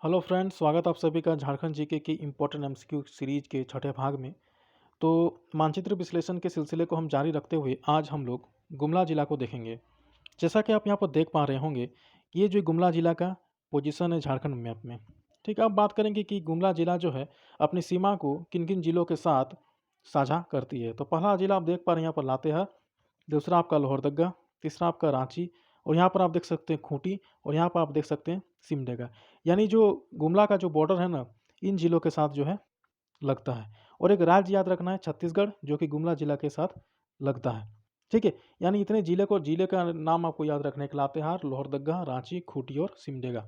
Hello friends, स्वागत आप सभी का झारखंड जीके की इम्पोर्टेंट एमसीक्यू सीरीज के छठे भाग में। तो मानचित्र विश्लेषण के सिलसिले को हम जारी रखते हुए आज हम लोग गुमला जिला को देखेंगे। जैसा कि आप यहाँ पर देख पा रहे होंगे, ये जो गुमला जिला का पोजीशन है झारखंड मैप में। ठीक है, अब बात करेंगे कि गुमला जिला जो है अपनी सीमा को किन किन जिलों के साथ साझा करती है। तो पहला जिला आप देख पा रहे हैं यहाँ पर लातेहार, दूसरा आपका लोहरदग्गा, तीसरा आपका रांची, और यहाँ पर आप देख सकते हैं खूंटी, और यहाँ पर आप देख सकते हैं सिमडेगा। यानी जो गुमला का जो बॉर्डर है ना, इन जिलों के साथ जो है लगता है। और एक राज्य याद रखना है छत्तीसगढ़, जो कि गुमला जिला के साथ लगता है। ठीक है, यानी इतने जिले का नाम आपको याद रखना है कि लातेहार, लोहरदग्गा, रांची, खूंटी और सिमडेगा।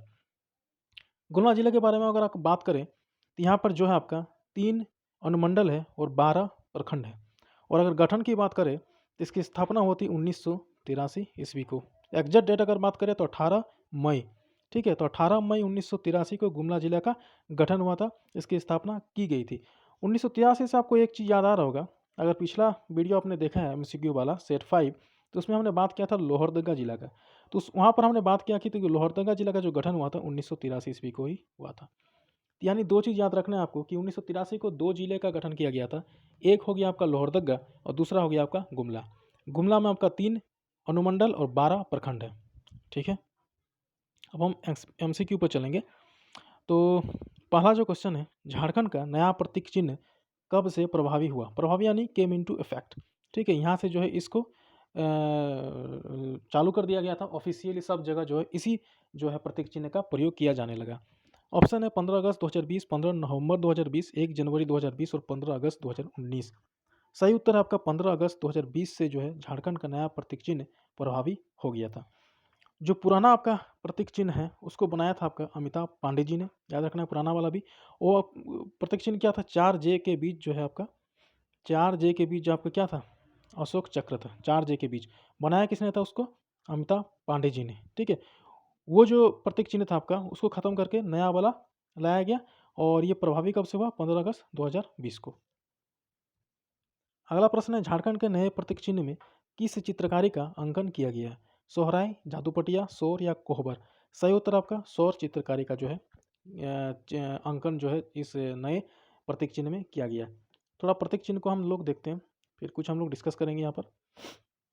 गुमला जिले के बारे में अगर आप बात करें तो यहाँ पर जो है आपका 3 अनुमंडल है और 12 प्रखंड है। और अगर गठन की बात करें तो इसकी स्थापना होती 1983 ईस्वी को। एग्जैक्ट डेट अगर बात करें तो 18 मई। ठीक है, तो 18 मई 1983 को गुमला जिला का गठन हुआ था, इसकी स्थापना की गई थी। 1983 से आपको एक चीज़ याद आ रहा होगा, अगर पिछला वीडियो आपने देखा है एमसीक्यू वाला सेट 5, तो उसमें हमने बात किया था लोहरदग्गा जिला का। तो उस वहाँ पर हमने बात किया कि तो लोहरदगा जिला का जो गठन हुआ था 1983 ईस्वी को ही हुआ था। यानी दो चीज़ याद रखना है आपको कि 1983 को दो जिले का गठन किया गया था। एक हो गया आपका लोहरदगा और दूसरा हो गया आपका गुमला। गुमला में आपका 3 अनुमंडल और 12 प्रखंड है। ठीक है, अब हम एमसीक्यू पर चलेंगे। तो पहला जो क्वेश्चन है, झारखंड का नया प्रतीक चिन्ह कब से प्रभावी हुआ? प्रभावी यानी केम इनटू इफेक्ट। ठीक है, यहाँ से जो है इसको चालू कर दिया गया था ऑफिशियली, सब जगह जो है इसी जो है प्रतीक चिन्ह का प्रयोग किया जाने लगा। ऑप्शन है 15 अगस्त 2020, 15 नवंबर 2020, 1 जनवरी 2020 और 15 अगस्त 2019। सही उत्तर है आपका 15 अगस्त 2020 से जो है झारखंड का नया प्रतीक चिन्ह प्रभावी हो गया था। जो पुराना आपका प्रतीक चिन्ह है उसको बनाया था आपका अमिताभ पांडे जी ने, याद रखना है पुराना वाला भी। वो प्रतीक चिन्ह क्या था? 4 जे के बीच जो है आपका, 4 जे के बीच जो आपका क्या था? अशोक चक्र था। 4 जे के बीच बनाया किसने था उसको? अमिताभ पांडे जी ने। ठीक है, वो जो प्रतीक चिन्ह था आपका उसको खत्म करके नया वाला लाया गया, और ये प्रभावी कब से हुआ? 15 अगस्त 2020 को। अगला प्रश्न है, झारखंड के नए प्रतीक चिन्ह में किस चित्रकारी का अंकन किया गया है? सोहराय, जादूपटिया, सौर या कोहबर? सही उत्तर आपका सौर चित्रकारी का जो है अंकन जो है इस नए प्रतीक चिन्ह में किया गया है। थोड़ा प्रतीक चिन्ह को हम लोग देखते हैं, फिर कुछ हम लोग डिस्कस करेंगे यहाँ पर।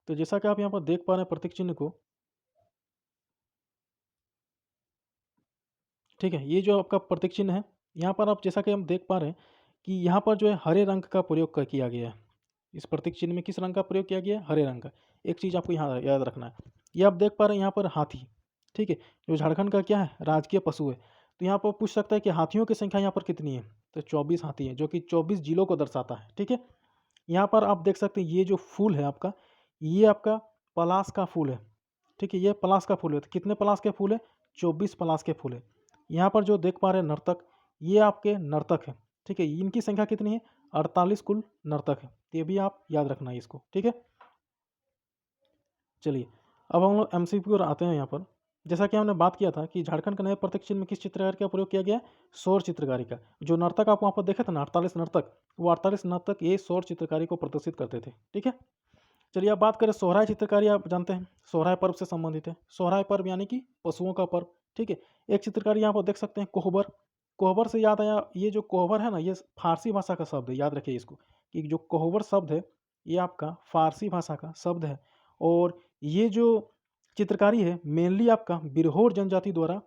तो जैसा कि आप यहाँ पर देख पा रहे हैं प्रतीक चिन्ह को, ठीक है, ये जो आपका प्रतीक चिन्ह है, यहाँ पर आप जैसा कि हम देख पा रहे हैं कि यहाँ पर जो है हरे रंग का प्रयोग किया गया है। इस प्रतीक चिन्ह में किस रंग का प्रयोग किया गया है? हरे रंग का। एक चीज़ आपको यहाँ याद रखना है, ये आप देख पा रहे हैं यहाँ पर हाथी। ठीक है, जो झारखंड का क्या है? राजकीय पशु है। तो यहाँ पर पूछ सकता है कि हाथियों की संख्या यहाँ पर कितनी है? तो 24 हाथी है, जो कि 24 जिलों को दर्शाता है। ठीक है, यहाँ पर आप देख सकते हैं ये जो फूल है आपका, ये आपका पलास का फूल है। ठीक है, ये पलास का फूल है। तो कितने पलास के फूल है? 24 पलास के फूल है। यहाँ पर जो देख पा रहे हैं नर्तक, ये आपके नर्तक है। ठीक है, इनकी संख्या कितनी है? 48 कुल नर्तक है। तो ये भी आप याद रखना है इसको। ठीक है, चलिए अब हम लोग एमसीक्यू पर आते हैं। यहाँ पर जैसा कि हमने बात किया था कि झारखंड के नए प्रतीक चिन्ह में किस चित्रकारी का प्रयोग किया गया है? सौर चित्रकारी का। जो नर्तक आप वहाँ पर देखे थे ना, 48 नर्तक, वो 48 नर्तक ये सौर चित्रकारी को प्रदर्शित करते थे। ठीक है, चलिए अब बात करें सोहराय चित्रकारी। आप जानते हैं सोहराय पर्व से संबंधित है। सोहराय पर्व यानी कि पशुओं का पर्व। ठीक है, एक चित्रकारी यहाँ पर देख सकते हैं कोहबर। कोहबर से याद आया, ये जो कोहबर है ना, ये फारसी भाषा का शब्द है, याद रखिए इसको कि जो कोहबर शब्द है ये आपका फारसी भाषा का शब्द है। और ये जो चित्रकारी है मेनली आपका बिरहोर जनजाति द्वारा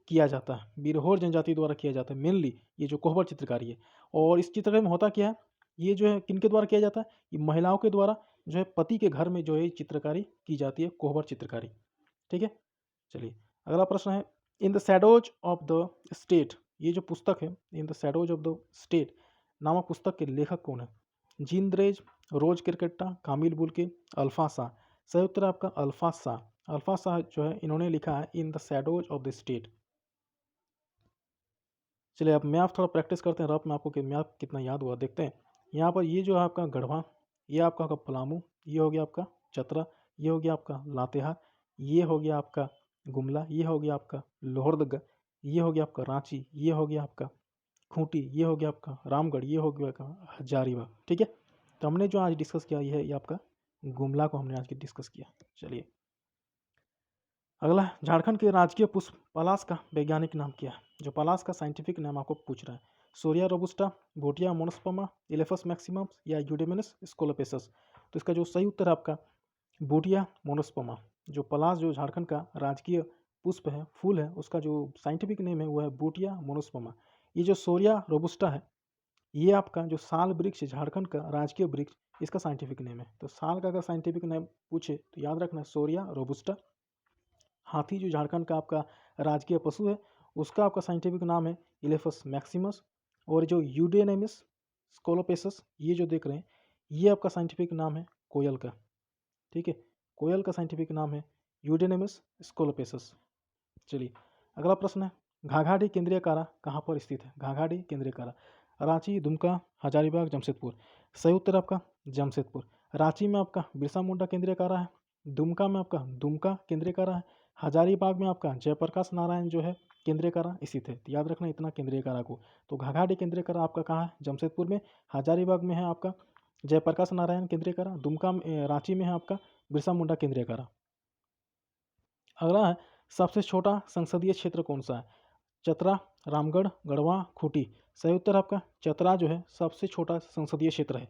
किया जाता है। बिरहोर जनजाति द्वारा किया जाता है मेनली ये जो कोहबर चित्रकारी है। और इस चित्रकारी में होता क्या है, ये जो है किनके द्वारा किया जाता है? ये महिलाओं के द्वारा जो है पति के घर में जो है चित्रकारी की जाती है, कोहबर चित्रकारी। ठीक है, चलिए अगला प्रश्न है, in the shadows of the state, ये जो पुस्तक है in the shadows of the state नामक पुस्तक के लेखक कौन है? Jean Dreze, Rose Kerketta, Camille Bulcke, Alpa Shah? सही उत्तर आपका अल्फा शाह। अल्फा शाह जो है इन्होंने लिखा है in the shadows of the state. चलिए अब मैप थोड़ा प्रैक्टिस करते हैं, रफ में आपको कि मैप कितना याद हुआ देखते हैं। यहाँ पर ये जो है आपका गढ़वा, ये आपका होगा पलामू, ये हो गया आपका चतरा, ये हो गया आपका लातेहार, ये हो गया आपका गुमला, ये हो गया आपका लोहरदगा, ये हो गया आपका रांची, ये हो गया आपका खूंटी, ये हो गया आपका रामगढ़, ये हो गया आपका हजारीबाग। ठीक है, तो हमने जो आज डिस्कस किया ये है, ये आपका गुमला को हमने आज डिस्कस किया। चलिए अगला, झारखंड के राजकीय पुष्प पलाश का वैज्ञानिक नाम क्या है? जो पलाश का साइंटिफिक नाम आपको पूछ रहा है, सोरिया रोबुस्टा, भोटिया मोनोस्पर्मा, इलेफस मैक्सिमम या यूडेमिनस स्कोलोपेसस। तो इसका जो सही उत्तर है आपका बूटिया मोनोस्पर्मा। जो पलाश जो झारखंड का राजकीय पुष्प है, फूल है, उसका जो साइंटिफिक नेम है वो है बूटिया मोनोस्पर्मा। ये जो सोरिया रोबुस्टा है, ये आपका जो साल वृक्ष झारखंड का राजकीय वृक्ष, इसका साइंटिफिक नेम है। तो साल का अगर साइंटिफिक नेम पूछे तो याद रखना सोरिया रोबुस्टा। हाथी जो झारखंड का आपका राजकीय पशु है, उसका आपका साइंटिफिक नाम है इलेफस मैक्सिमस। और जो यूडेनेमिस स्कोलोपेसस, ये जो देख रहे हैं, ये आपका साइंटिफिक नाम है कोयल का। ठीक है, कोयल का साइंटिफिक नाम है यूडेनेमिस स्कोलोपेसस। चलिए, अगला प्रश्न है, घाघाडी केंद्रीय कारा कहाँ पर स्थित है? घाघाडी केंद्रीय कारा रांची, दुमका, हजारीबाग, जमशेदपुर। सही उत्तर आपका जमशेदपुर। रांची में आपका बिरसा मुंडा केंद्रीय कारा है, दुमका में आपका दुमका केंद्रीय कारा है, हजारीबाग में आपका जयप्रकाश नारायण जो है केंद्रीय कारा स्थित है। तो याद रखना इतना केंद्रीय कारा को। तो घाघाडी केंद्रीय कारा आपका कहाँ है? जमशेदपुर में। हजारीबाग में है आपका जयप्रकाश नारायण केंद्रीय कारा, दुमका रांची में है आपका बिरसा मुंडा केंद्रीय कारा। अगला है, सबसे छोटा संसदीय क्षेत्र कौन सा है? चतरा, रामगढ़, गढ़वा, खूंटी। सही उत्तर आपका चतरा जो है सबसे छोटा संसदीय क्षेत्र है।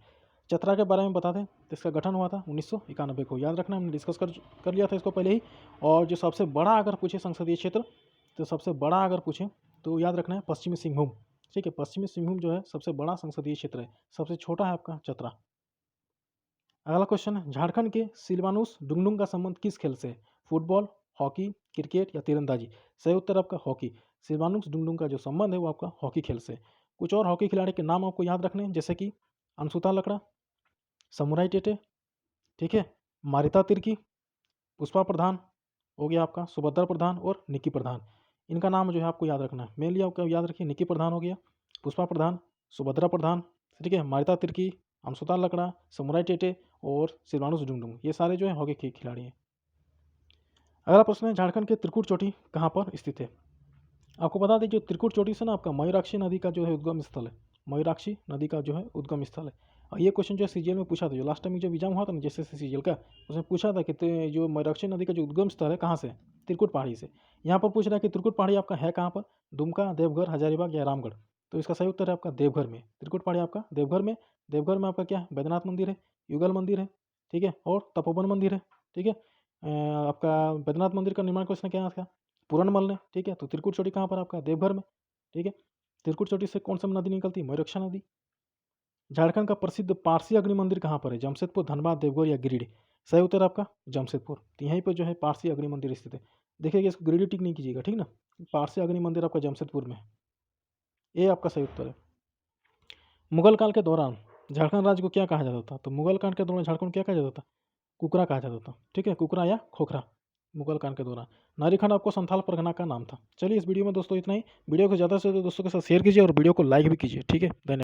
चतरा के बारे में बता दें तो इसका गठन हुआ था 1991 को। याद रखना, हमने डिस्कस कर लिया था इसको पहले ही। और जो सबसे बड़ा अगर पूछे संसदीय क्षेत्र, तो सबसे बड़ा अगर पूछे तो याद रखना है पश्चिमी सिंहभूम। ठीक है, पश्चिमी सिंहभूम जो है सबसे बड़ा संसदीय क्षेत्र है। सबसे छोटा है आपका चतरा। अगला क्वेश्चन है, झारखंड के सिलवानुस डुंगडुंग का संबंध किस खेल से है? फुटबॉल, हॉकी, क्रिकेट या तीरंदाजी। सही उत्तर आपका हॉकी। सिलवानुस डुंगडुंग का जो संबंध है वो आपका हॉकी खेल से। कुछ और हॉकी खिलाड़ी के नाम आपको याद रखने हैं, जैसे कि अनसुता लकड़ा, समुराई टेटे, ठीक है, मारिता तिर्की, पुष्पा प्रधान हो गया आपका, सुभद्रा प्रधान और निक्की प्रधान। इनका नाम जो है आपको याद रखना है। मेनली आपको याद रखिए, निक्की प्रधान हो गया, पुष्पा प्रधान, सुभद्रा प्रधान, ठीक है, मारिता तिर्की, अनसुता लकड़ा, समुराई टेटे और सिलवानुस डुंगडुंग, ये सारे जो है हॉकी के खिलाड़ी हैं। अगला प्रश्न है, झारखंड के त्रिकुट चोटी कहाँ पर स्थित है? आपको बता दें, जो त्रिकुट चोटी से ना आपका मयूराक्षी नदी का जो है उद्गम स्थल है। मयूराक्षी नदी का जो है उद्गम स्थल है। और ये क्वेश्चन जो है सीजीएल में पूछा था, जो लास्ट टाइम जो एग्जाम हुआ था ना जैसे सीजीएल का, उसमें पूछा था कि जो मयूराक्षी नदी का जो उद्गम स्थल है कहाँ से है? त्रिकुट पहाड़ी से। यहाँ पर पूछ रहा है कि त्रिकुट पहाड़ी आपका है कहाँ पर? दुमका, देवघर, हजारीबाग या रामगढ़। तो इसका सही उत्तर है आपका देवघर में। त्रिकुट पहाड़ी आपका देवघर में। देवघर में आपका क्या है? बैद्यनाथ मंदिर है, युगल मंदिर है, ठीक है, और तपोवन मंदिर है। ठीक है, आपका बैद्यनाथ मंदिर का निर्माण किसने किया था? पूरनमल ने। ठीक है, तो त्रिकुट चोटी कहाँ पर आपका? देवघर में। ठीक है, त्रिकुट चोटी से कौन सा नदी निकलती है? मयूरक्षा नदी। झारखंड का प्रसिद्ध पारसी अग्नि मंदिर कहाँ पर है? जमशेदपुर, धनबाद, देवघर या गिरिडीह। सही उत्तर आपका जमशेदपुर। तो यहीं पर जो है पारसी अग्नि मंदिर स्थित है। देखिएगा, इसको गिरिडीह टिक नहीं कीजिएगा, ठीक ना। पारसी अग्नि मंदिर आपका जमशेदपुर में है। ये आपका सही उत्तर है। मुगल काल के दौरान झारखंड राज्य को क्या कहा जाता था? तो मुगल काल के दौरान झारखंड को क्या कहा जाता था? कुकरा कहा जाता था। ठीक है, कुकरा या खोखरा, मुगल काल के दौरान। नारीखंड आपको संथाल परगना का नाम था। चलिए, इस वीडियो में दोस्तों इतना ही। वीडियो को ज़्यादा से ज़्यादा दोस्तों के साथ शेयर कीजिए और वीडियो को लाइक भी कीजिए। ठीक है, धन्यवाद।